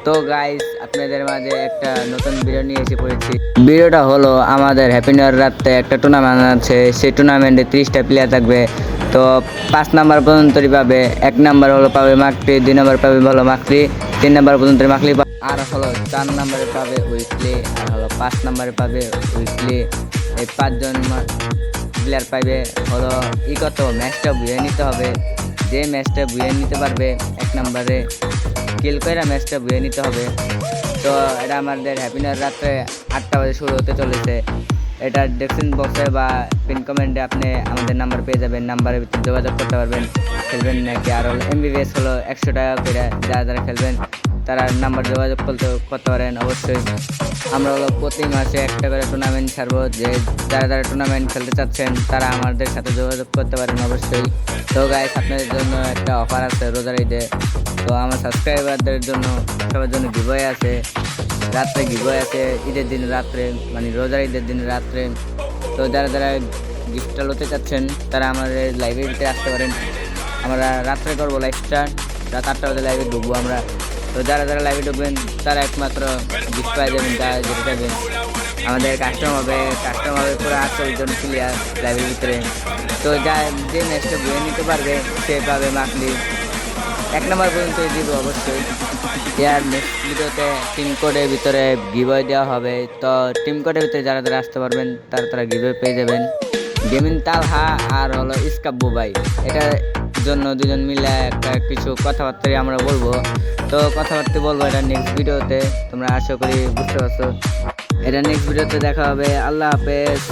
তো গাইস আপনাদের মাঝে একটা নতুন ভিডিও নিয়ে এসে পড়েছি। ভিডিওটা হলো আমাদের হ্যাপি নিউ ইয়ার রাতে একটা টুর্নামেন্ট আছে, সেই টুর্নামেন্টে 30টা প্লেয়ার থাকবে। তো 5 নাম্বার পর্যন্তই পাবে। 1 নাম্বার হলো পাবে মাকড়ি, 2 নাম্বার পাবে ভালো মাকড়ি, 3 নাম্বার পর্যন্ত মাকড়ি, আর হলো 4 নাম্বারে পাবে উইকলি, আর হলো 5 নাম্বারে পাবে উইকলি। এই 5 জন প্লেয়ার পাইবে হলো কত ম্যাচটা বুঝে নিতে হবে। যে ম্যাচটা বুঝে নিতে পারবে 1 নাম্বারে কিল করে ম্যাচটা বুঝে নিতে হবে। তো এটা আমাদের হ্যাপি নিউ ইয়ার রাত্রে 8টা বাজে শুরু হতে চলেছে। এটা ডেসক্রিপশন বক্সে বা পিন কমেন্টে আপনি আমাদের নাম্বার পেয়ে যাবেন, নাম্বারের ভিতরে যোগাযোগ করতে পারবেন। খেলবেন নাকি আর হলো এমবিবিএস হলো 100 টাকা করে, যারা যারা খেলবেন তারা নাম্বার যোগাযোগ করতে পারেন অবশ্যই। আমরা হলো প্রতি মাসে একটা করে টুর্নামেন্ট ছাড়বো, যে যারা যারা টুর্নামেন্ট খেলতে চাচ্ছেন তারা আমাদের সাথে যোগাযোগ করতে পারেন অবশ্যই। তো গাইস আপনাদের জন্য একটা অফার আছে রোজার ঈদে। তো আমার সাবস্ক্রাইবারদের জন্য সবার জন্য গিভওয়ে আছে, রাত্রে গিভওয়ে আছে ঈদের দিন রাত্রে, মানে রোজার ঈদের দিন রাত্রে। তো যারা যারা গিফটটা নিতে চাচ্ছেন তারা আমাদের লাইব্রেরিতে আসতে পারেন। আমরা রাত্রে করবো লাইভ স্টার্ট, রাত 8টা বাজে লাইভে ঢুকবো আমরা। তো যারা যারা লাইভে ঢুকবেন তারা একমাত্র গিফট পাই যাবেন, যা যেটা চাইবেন। আমাদের কাস্টম হবে পুরো 48 জন প্লেয়ার লাইভের ভিতরে। তো যা যে ম্যাচটা বুঝে নিতে পারবে সে পাবে মাকলি। 1 নাম্বার পর্যন্ত দিব অবশ্যই। এর নেক্সট ভিডিওতে টিম কোডের ভিতরে গিভওয়ে দেওয়া হবে। তো টিম কোডের ভিতরে যারা যারা আসতে পারবেন তারা গিভওয়ে পেয়ে যাবেন। গেমিং তালহা আর হলো ইসকাব্বু ভাই, এটার জন্য দুজন মিলে একটা কিছু কথাবার্তাই আমরা বলবো। তো কথাবার্তা বলবো এটা নেক্সট ভিডিওতে, তোমরা আশা করি বুঝতে পারছো। এটা নেক্সট ভিডিওতে দেখা হবে। আল্লাহ হাফেজ।